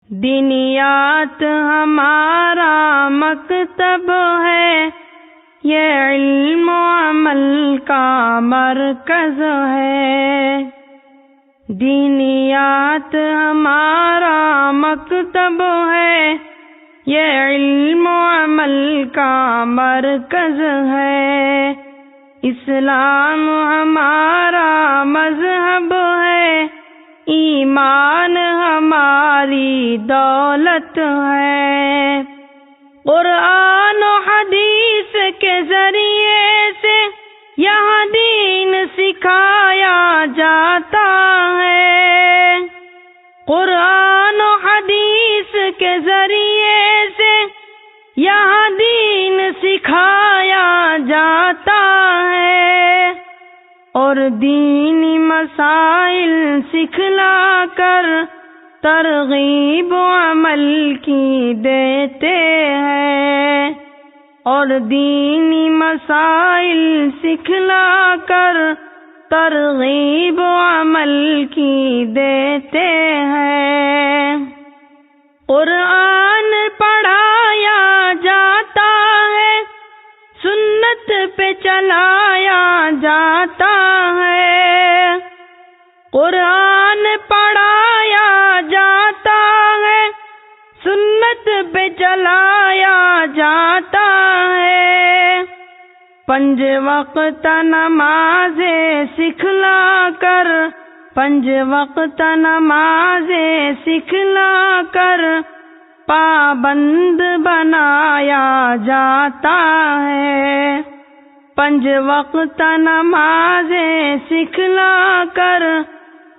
دینیات ہمارا مکتب ہے، یہ علم و عمل کا مرکز ہے۔ دینیات ہمارا مکتب ہے، یہ علم و عمل کا مرکز ہے۔ اسلام ہمارا مذہب ہے، ایمان ہماری دولت ہے۔ قرآن و حدیث کے ذریعے سے یہاں دین سکھایا جاتا ہے۔ قرآن و حدیث کے ذریعے سے یہاں دین سکھایا جاتا ہے، اور دینی مسائل سکھلا کر ترغیب و عمل کی دیتے ہیں، اور دینی مسائل سکھلا کر ترغیب و عمل کی دیتے ہیں۔ قرآن پڑھایا جاتا ہے، سنت پہ چلایا جاتا ہے۔ قرآن پڑھایا جاتا ہے، سنت پہ چلایا جاتا ہے۔ 5 وقت نمازیں سکھلا کر، 5 وقت نمازیں سکھلا کر پابند بنایا جاتا ہے۔ 5 وقت نمازیں سکھلا کر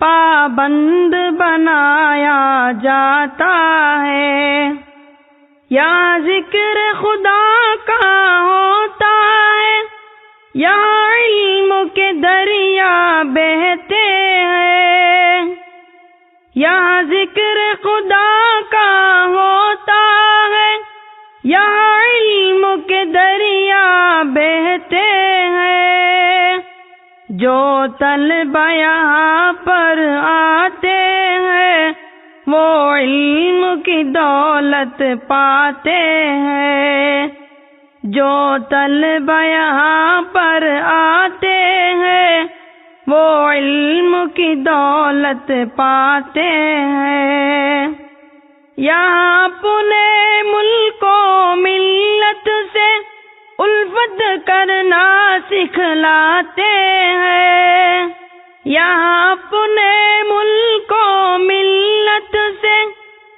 پابند بنایا جاتا ہے۔ یہاں ذکر خدا کا ہوتا ہے، یہاں علم کے دریا بہتے ہیں۔ یہاں ذکر خدا کا ہوتا ہے، یہاں علم کے دریا بہتے ہیں۔ جو طلبہ یہاں پر آتے ہیں، وہ علم کی دولت پاتے ہیں۔ جو طلبہ یہاں پر آتے ہیں، وہ علم کی دولت پاتے ہیں۔ یہاں اپنے ملک و ملت سے الفت کرنا سکھلاتے ہیں۔ یہاں اپنے ملک و ملت سے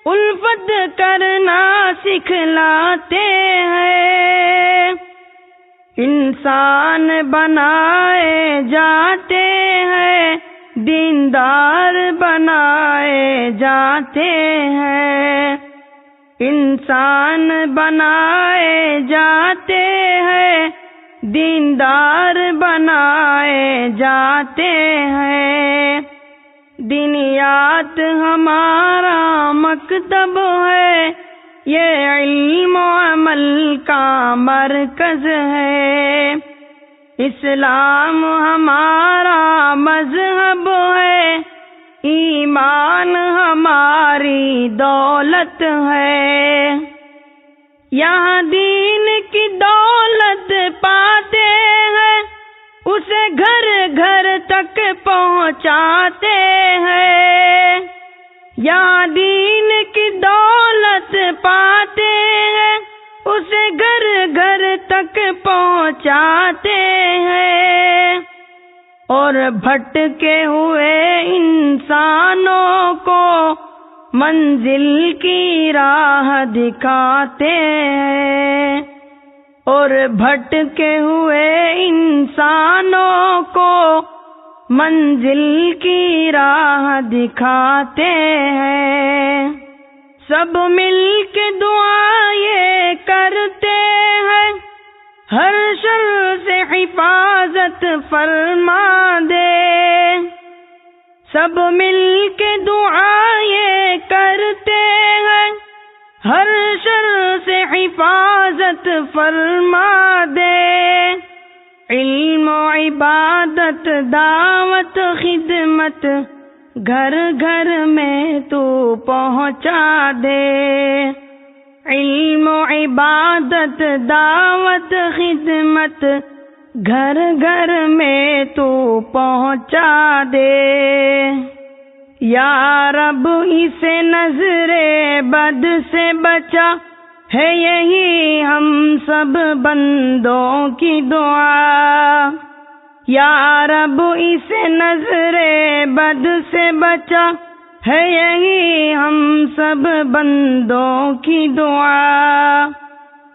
الفت کرنا سکھلاتے ہیں۔ انسان بنائے جاتے ہیں، دیندار بنائے جاتے ہیں۔ انسان بنائے جاتے ہیں، دیندار بنائے جاتے ہیں۔ دینیات ہمارا مکتب ہے، یہ علم و عمل کا مرکز ہے۔ اسلام ہمارا مذہب ہے، ایمان ہماری دولت ہے۔ یہاں دین کی دولت پاتے ہیں، اسے گھر گھر تک پہنچاتے ہیں۔ یہاں دین کی دولت پاتے ہیں، اسے گھر گھر تک پہنچاتے ہیں، اور بھٹکے ہوئے انسانوں کو منزل کی راہ دکھاتے ہیں، اور بھٹکے ہوئے انسانوں کو منزل کی راہ دکھاتے ہیں۔ سب مل کے دعا یہ کرتے ہیں، ہر شر سے حفاظت فرما دے۔ سب مل کے دعا یہ کرتے ہیں، ہر شر سے حفاظت فرما دے۔ علم و عبادت، دعوت، خدمت، گھر گھر میں تو پہنچا دے، علم و عبادت دعوت خدمت گھر گھر میں تو پہنچا دے، یا رب اسے نظر بد سے بچا، ہے یہی ہم سب بندوں کی دعا، یا رب اسے نظر بد سے بچا، ہے یہی ہم سب بندوں کی دعا،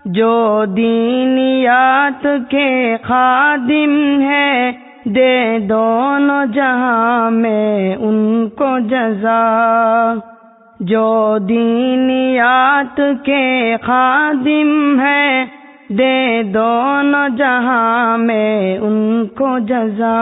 جو دینیات کے خادم ہے دے دونوں جہاں میں ان کو جزا، جو دینیات کے خادم ہے دے دونوں جہاں میں ان کو جزا۔